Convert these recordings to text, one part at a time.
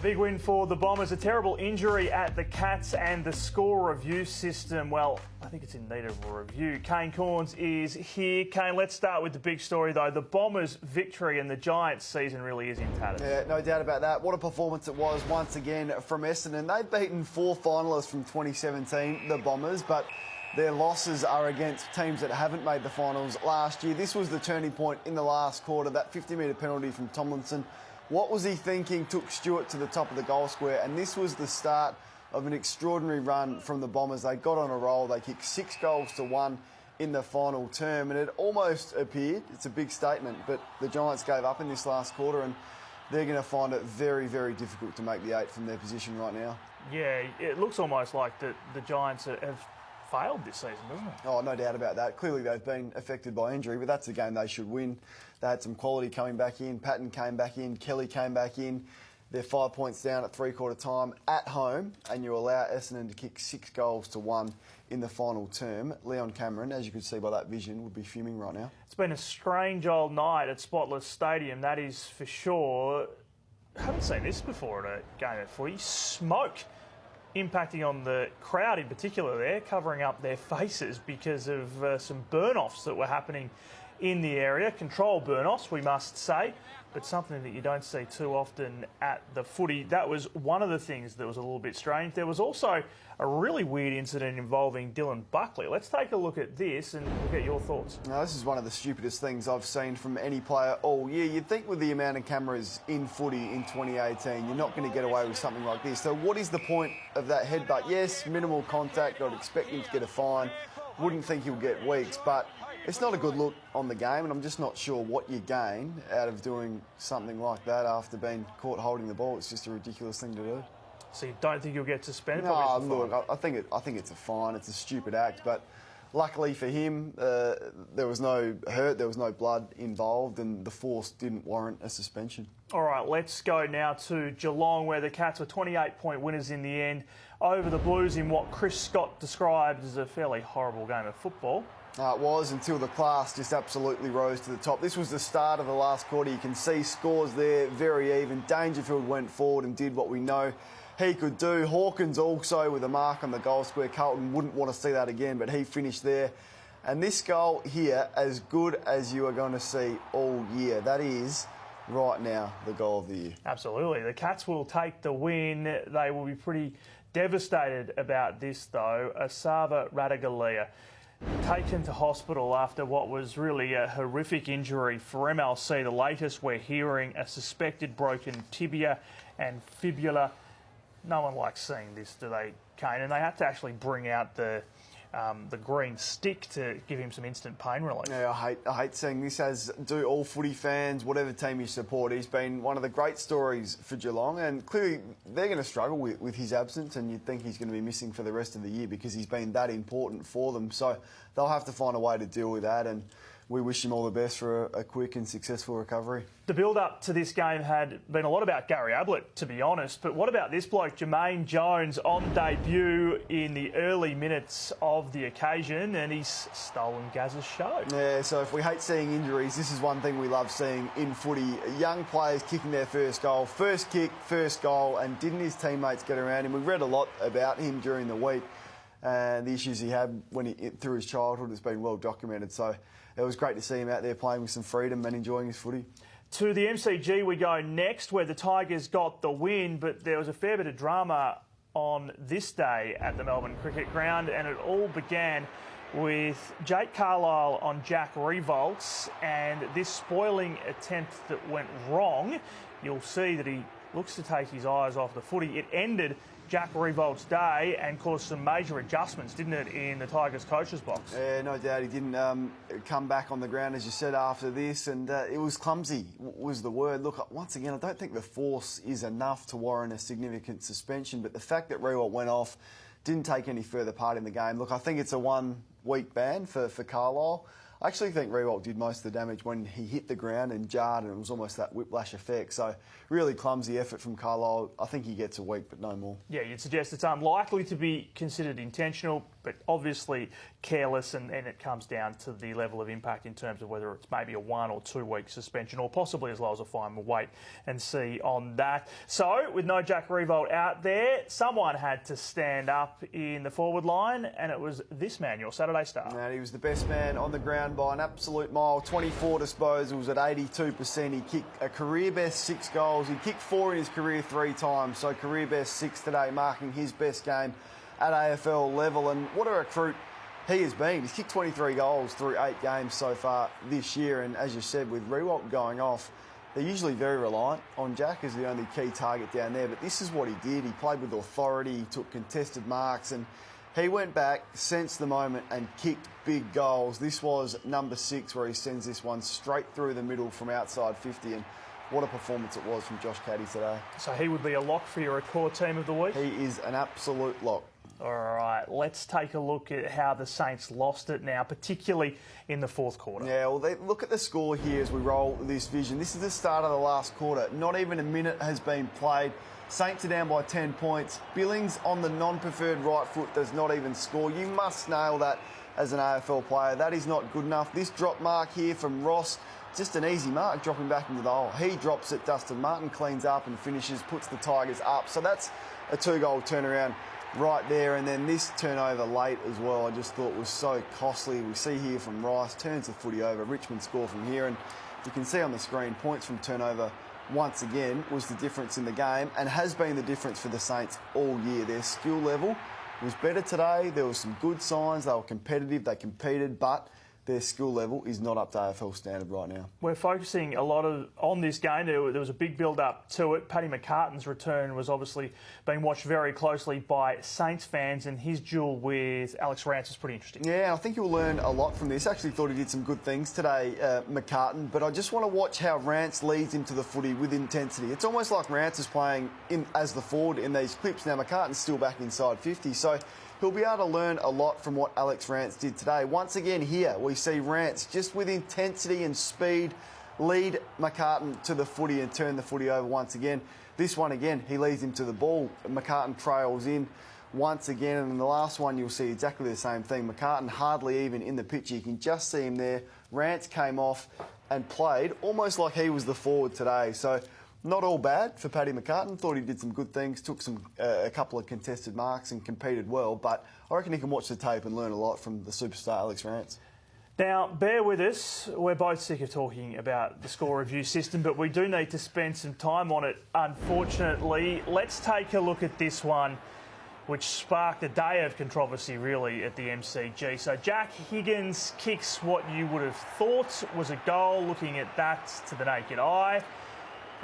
Big win for the Bombers. A terrible injury at the Cats and the score review system, well, I think it's in need of a review. Kane Corns is here. Kane, let's start with the big story though. The Bombers' victory and the Giants' season really is in tatters. Yeah, no doubt about that. What a performance it was once again from Essendon. They've beaten 4 finalists from 2017, the Bombers, but their losses are against teams that haven't made the finals last year. This was the turning point in the last quarter, that 50-metre penalty from Thompson. What was he thinking took Stewart to the top of the goal square? And this was the start of an extraordinary run from the Bombers. They got on a roll. They kicked 6 goals to 1 in the final term. And it almost appeared, it's a big statement, but the Giants gave up in this last quarter and they're going to find it very, very difficult to make the 8 from their position right now. Yeah, it looks almost like the Giants have failed this season, doesn't it? Oh, no doubt about that. Clearly they've been affected by injury, but that's a game they should win. They had some quality coming back in. Patton came back in. Kelly came back in. They're 5 points down at three-quarter time at home, and you allow Essendon to kick 6 goals to 1 in the final term. Leon Cameron, as you could see by that vision, would be fuming right now. It's been a strange old night at Spotless Stadium, that is for sure. I haven't seen this before at a game of footy. Smoke impacting on the crowd in particular there, covering up their faces because of some burn-offs that were happening in the area. Controlled burn-offs, we must say, but something that you don't see too often at the footy. That was one of the things that was a little bit strange. There was also a really weird incident involving Dylan Buckley. Let's take a look at this and we'll get your thoughts. Now, this is one of the stupidest things I've seen from any player all year. You'd think with the amount of cameras in footy in 2018, you're not going to get away with something like this. So what is the point of that headbutt? Yes, minimal contact. I'd expect him to get a fine. Wouldn't think he'll get weeks, but it's not a good look on the game, and I'm just not sure what you gain out of doing something like that after being caught holding the ball. It's just a ridiculous thing to do. So you don't think you'll get suspended? No, look, I think it's a fine. It's a stupid act, but luckily for him, there was no hurt, there was no blood involved, and the force didn't warrant a suspension. All right, let's go now to Geelong, where the Cats were 28-point winners in the end over the Blues in what Chris Scott described as a fairly horrible game of football. It was, until the class just absolutely rose to the top. This was the start of the last quarter. You can see scores there, very even. Dangerfield went forward and did what we know he could do. Hawkins also with a mark on the goal square. Carlton wouldn't want to see that again, but he finished there. And this goal here, as good as you are going to see all year. That is, right now, the goal of the year. Absolutely. The Cats will take the win. They will be pretty devastated about this, though. Asava Radaglia taken to hospital after what was really a horrific injury for MLC. The latest we're hearing, a suspected broken tibia and fibula. No one likes seeing this, do they, Kane? And they had to actually bring out the green stick to give him some instant pain relief. Yeah, I hate seeing this, as do all footy fans, whatever team you support. He's been one of the great stories for Geelong, and clearly they're going to struggle with his absence, and you'd think he's going to be missing for the rest of the year because he's been that important for them. So they'll have to find a way to deal with that, and we wish him all the best for a quick and successful recovery. The build-up to this game had been a lot about Gary Ablett, to be honest, but what about this bloke, Jermaine Jones, on debut in the early minutes of the occasion, and he's stolen Gaz's show. Yeah, so if we hate seeing injuries, this is one thing we love seeing in footy. Young players kicking their first goal, first kick, first goal, and didn't his teammates get around him? We read a lot about him during the week, and the issues he had through his childhood has been well documented. So it was great to see him out there playing with some freedom and enjoying his footy. To the MCG we go next, where the Tigers got the win, but there was a fair bit of drama on this day at the Melbourne Cricket Ground, and it all began with Jake Carlisle on Jack Revolts and this spoiling attempt that went wrong. You'll see that he looks to take his eyes off the footy. It ended Jack Revolt's day and caused some major adjustments, didn't it, in the Tigers coach's box? Yeah, no doubt. He didn't come back on the ground, as you said, after this, and it was clumsy, was the word. Look, once again, I don't think the force is enough to warrant a significant suspension, but the fact that Revolt went off, didn't take any further part in the game. Look, I think it's a 1-week ban for Carlisle. I actually think Revolt did most of the damage when he hit the ground and jarred, and it was almost that whiplash effect. So really clumsy effort from Carlisle. I think he gets a week, but no more. Yeah, you'd suggest it's unlikely to be considered intentional. but obviously careless, and it comes down to the level of impact in terms of whether it's maybe a 1 or 2 week suspension or possibly as low as a fine. We'll wait and see on that. So, with no Jack Riewoldt out there, someone had to stand up in the forward line, and it was this man, your Saturday star. And he was the best man on the ground by an absolute mile. 24 disposals at 82%. He kicked a career best 6 goals. He kicked 4 in his career 3 times, so career best 6 today, marking his best game at AFL level. And what a recruit he has been. He's kicked 23 goals through 8 games so far this year, and as you said, with Riewoldt going off, they're usually very reliant on Jack as the only key target down there, but this is what he did. He played with authority, he took contested marks, and he went back, sensed the moment and kicked big goals. This was number 6 where he sends this one straight through the middle from outside 50, and what a performance it was from Josh Caddy today. So he would be a lock for your core team of the week? He is an absolute lock. All right, let's take a look at how the Saints lost it now, particularly in the fourth quarter. Yeah, well, look at the score here as we roll this vision. This is the start of the last quarter. Not even a minute has been played. Saints are down by 10 points. Billings on the non-preferred right foot does not even score. You must nail that as an AFL player. That is not good enough. This drop mark here from Ross, just an easy mark, dropping back into the hole. He drops it, Dustin Martin cleans up and finishes, puts the Tigers up. So that's a 2-goal turnaround right there. And then this turnover late as well, I just thought was so costly. We see here from Rice, turns the footy over. Richmond score from here. And you can see on the screen, points from turnover once again was the difference in the game and has been the difference for the Saints all year. Their skill level was better today. There were some good signs. They were competitive. They competed, but their skill level is not up to AFL standard right now. We're focusing a lot on this game. There was a big build-up to it. Paddy McCartan's return was obviously being watched very closely by Saints fans, and his duel with Alex Rance was pretty interesting. Yeah, I think you'll learn a lot from this. Actually thought he did some good things today, McCartan, but I just want to watch how Rance leads him to the footy with intensity. It's almost like Rance is playing as the forward in these clips. Now, McCartan's still back inside 50, so he'll be able to learn a lot from what Alex Rance did today. Once again here, we see Rance just with intensity and speed lead McCartan to the footy and turn the footy over once again. This one again, he leads him to the ball. McCartan trails in once again, and in the last one you'll see exactly the same thing. McCartan hardly even in the picture. You can just see him there. Rance came off and played almost like he was the forward today. So not all bad for Paddy McCartan. Thought he did some good things, took a couple of contested marks and competed well. But I reckon he can watch the tape and learn a lot from the superstar Alex Rance. Now, bear with us. We're both sick of talking about the score review system, but we do need to spend some time on it, unfortunately. Let's take a look at this one, which sparked a day of controversy, really, at the MCG. So Jack Higgins kicks what you would have thought was a goal, looking at that to the naked eye.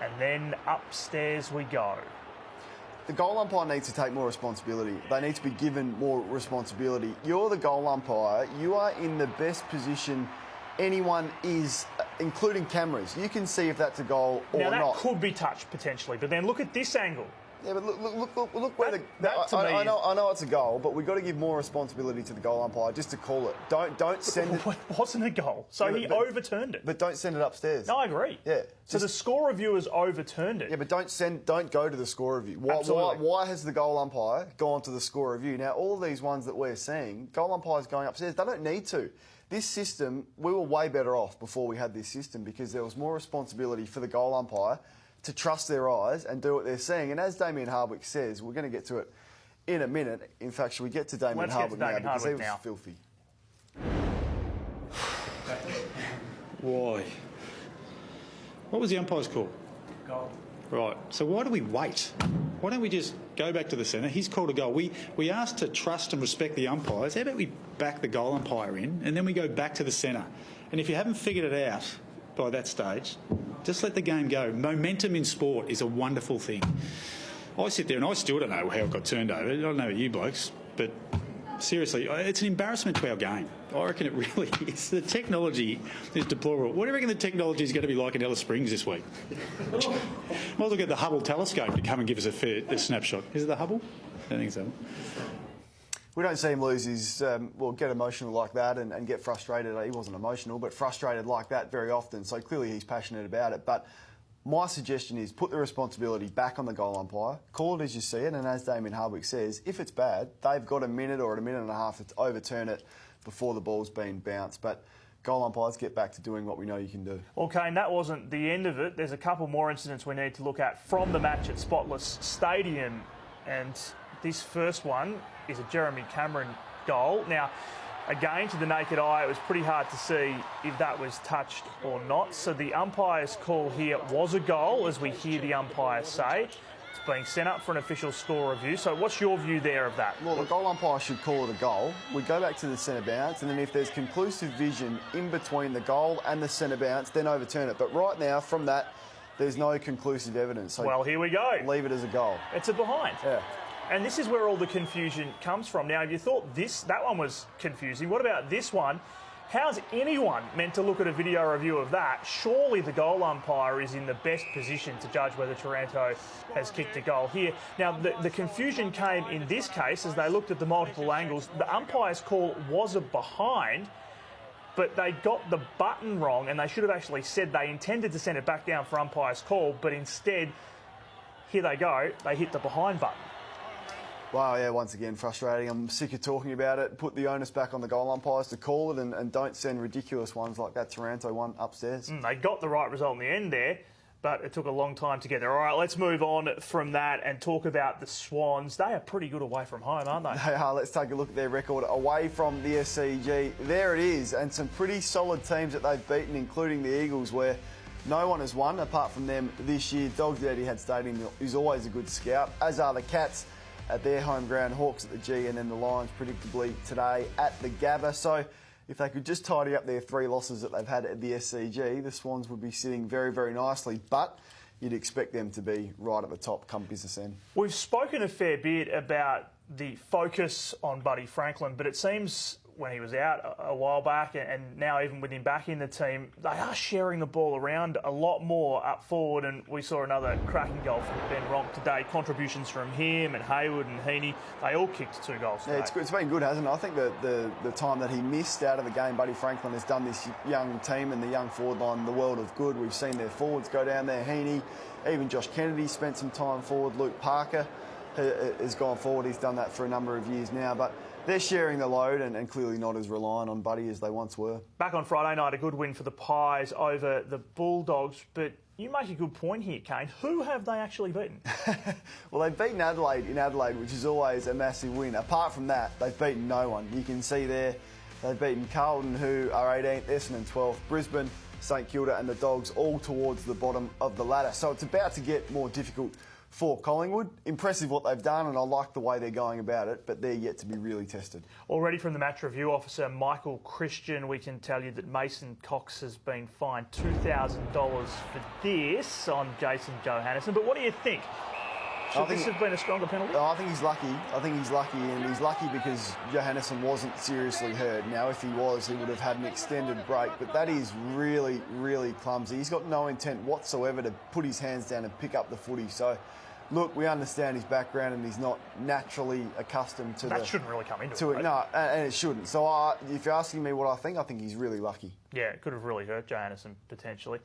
And then upstairs we go. The goal umpire needs to take more responsibility. They need to be given more responsibility. You're the goal umpire. You are in the best position anyone is, including cameras. You can see if that's a goal or not. Now, that could be touched, potentially. But then look at this angle. Yeah, but look where I know it's a goal, but we've got to give more responsibility to the goal umpire just to call it. Don't send it. It wasn't a goal, so yeah, he overturned it. But don't send it upstairs. No, I agree. Yeah. So the score reviewers overturned it. Yeah, but don't go to the score review. Why has the goal umpire gone to the score review? Now, all of these ones that we're seeing, goal umpires going upstairs, they don't need to. This system, we were way better off before we had this system because there was more responsibility for the goal umpire to trust their eyes and do what they're seeing. And as Damien Hardwick says, we're going to get to it in a minute. In fact, should we get to Damien Hardwick now? Because he was filthy. Why? What was the umpire's call? Goal. Right. So why do we wait? Why don't we just go back to the centre? He's called a goal. We asked to trust and respect the umpires. How about we back the goal umpire in and then we go back to the centre? And if you haven't figured it out by that stage, just let the game go. Momentum in sport is a wonderful thing. I sit there and I still don't know how it got turned over. I don't know about you blokes, but seriously, it's an embarrassment to our game. I reckon it really is. The technology is deplorable. What do you reckon the technology is going to be like in Alice Springs this week? Might as well get the Hubble telescope to come and give us a snapshot. Is it the Hubble? I don't think so. We don't see him lose his, get emotional like that and get frustrated. He wasn't emotional, but frustrated like that very often. So clearly he's passionate about it. But My suggestion is put the responsibility back on the goal umpire, call it as you see it, and as Damien Hardwick says, if it's bad, they've got a minute or a minute and a half to overturn it before the ball's been bounced. But goal umpires, get back to doing what we know you can do. Well, Kane, that wasn't the end of it. There's a couple more incidents we need to look at from the match at Spotless Stadium, and this first one is a Jeremy Cameron goal. Now, again, to the naked eye, it was pretty hard to see if that was touched or not. So the umpire's call here was a goal, as we hear the umpire say. It's being sent up for an official score review. So what's your view there of that? Well, the goal umpire should call it a goal. We go back to the centre bounce, and then if there's conclusive vision in between the goal and the centre bounce, then overturn it. But right now, from that, there's no conclusive evidence. So well, here we go. Leave it as a goal. It's a behind. Yeah. And this is where all the confusion comes from. Now, if you thought that one was confusing, what about this one? How's anyone meant to look at a video review of that? Surely the goal umpire is in the best position to judge whether Taranto has kicked a goal here. Now, the confusion came in this case as they looked at the multiple angles. The umpire's call was a behind, but they got the button wrong, and they should have actually said they intended to send it back down for umpire's call, but instead, here they go, they hit the behind button. Wow, yeah, once again, frustrating. I'm sick of talking about it. Put the onus back on the goal umpires to call it, and don't send ridiculous ones like that Taranto one upstairs. They got the right result in the end there, but it took a long time to get there. All right, let's move on from that and talk about the Swans. They are pretty good away from home, aren't they? They are. Let's take a look at their record away from the SCG. There it is, and some pretty solid teams that they've beaten, including the Eagles, where no one has won apart from them this year. Dogs at Etihad Stadium is always a good scout, as are the Cats at their home ground, Hawks at the G, and then the Lions predictably today at the Gabba. So if they could just tidy up their 3 losses that they've had at the SCG, the Swans would be sitting very, very nicely. But you'd expect them to be right at the top come business end. We've spoken a fair bit about the focus on Buddy Franklin, but it seems when he was out a while back and now even with him back in the team, they are sharing the ball around a lot more up forward, and we saw another cracking goal from Ben Ronk today. Contributions from him and Hayward and Heaney, they all kicked 2 goals today. Yeah, it's been good, hasn't it? I think that the time that he missed out of the game, Buddy Franklin has done this young team and the young forward line the world of good. We've seen their forwards go down there. Heaney, even Josh Kennedy spent some time forward. Luke Parker has gone forward. He's done that for a number of years now, but they're sharing the load and clearly not as reliant on Buddy as they once were. Back on Friday night, a good win for the Pies over the Bulldogs, but you make a good point here, Kane. Who have they actually beaten? Well, they've beaten Adelaide in Adelaide, which is always a massive win. Apart from that, they've beaten no one. You can see there, they've beaten Carlton, who are 18th, Essendon 12th, Brisbane, St Kilda and the Dogs all towards the bottom of the ladder. So it's about to get more difficult for Collingwood. Impressive what they've done, and I like the way they're going about it, but they're yet to be really tested. Already from the match review officer, Michael Christian, we can tell you that Mason Cox has been fined $2,000 for this on Jason Johannesson. But what do you think? Should this have been a stronger penalty? I think he's lucky. And he's lucky because Johannesson wasn't seriously hurt. Now, if he was, he would have had an extended break. But that is really, really clumsy. He's got no intent whatsoever to put his hands down and pick up the footy. So, look, we understand his background and he's not naturally accustomed to that shouldn't really come into it. No, and it shouldn't. So if you're asking me what I think he's really lucky. Yeah, it could have really hurt Johannesson, potentially.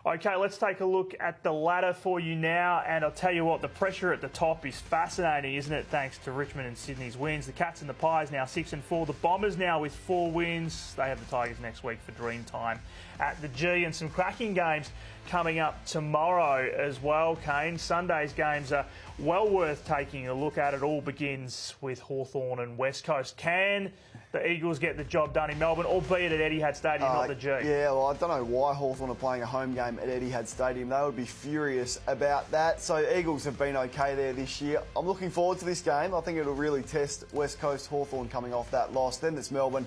OK, let's take a look at the ladder for you now. And I'll tell you what, the pressure at the top is fascinating, isn't it? Thanks to Richmond and Sydney's wins. The Cats and the Pies now 6 and 4. The Bombers now with 4 wins. They have the Tigers next week for Dream Time at the G. And some cracking games coming up tomorrow as well, Kane. Sunday's games are well worth taking a look at. It all begins with Hawthorn and West Coast. Can the Eagles get the job done in Melbourne, albeit at Etihad Stadium, not the G? Yeah, well, I don't know why Hawthorn are playing a home game at Etihad Stadium. They would be furious about that. So Eagles have been OK there this year. I'm looking forward to this game. I think it'll really test West Coast. Hawthorn coming off that loss. Then there's Melbourne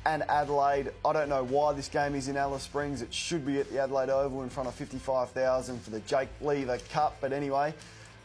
and Adelaide. I don't know why this game is in Alice Springs. It should be at the Adelaide Oval in front of 55,000 for the Jake Lever Cup. But anyway,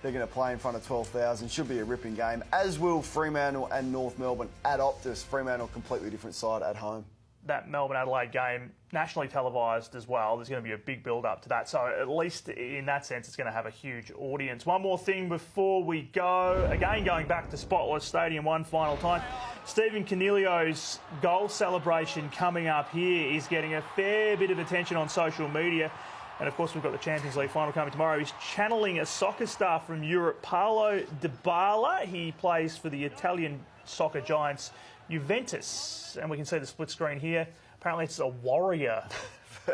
they're going to play in front of 12,000. Should be a ripping game, as will Fremantle and North Melbourne at Optus. Fremantle, completely different side at home. That Melbourne-Adelaide game, nationally televised as well. There's going to be a big build-up to that. So at least in that sense, it's going to have a huge audience. One more thing before we go. Again, going back to Spotless Stadium one final time. Stephen Canelio's goal celebration coming up here is getting a fair bit of attention on social media. And of course, we've got the Champions League final coming tomorrow. He's channeling a soccer star from Europe, Paolo Dybala. He plays for the Italian soccer giants Juventus. And we can see the split screen here. Apparently, it's a warrior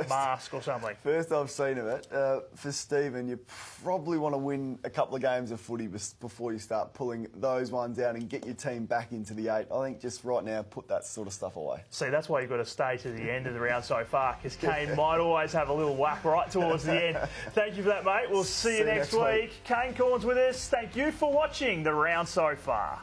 mask or something. First I've seen of it. For Stephen, you probably want to win a couple of games of footy before you start pulling those ones out and get your team back into the 8. I think just right now, put that sort of stuff away. See, that's why you've got to stay to the end of the round so far, because Kane might always have a little whack right towards the end. Thank you for that, mate. We'll see you next week. Kane Corns with us. Thank you for watching the round so far.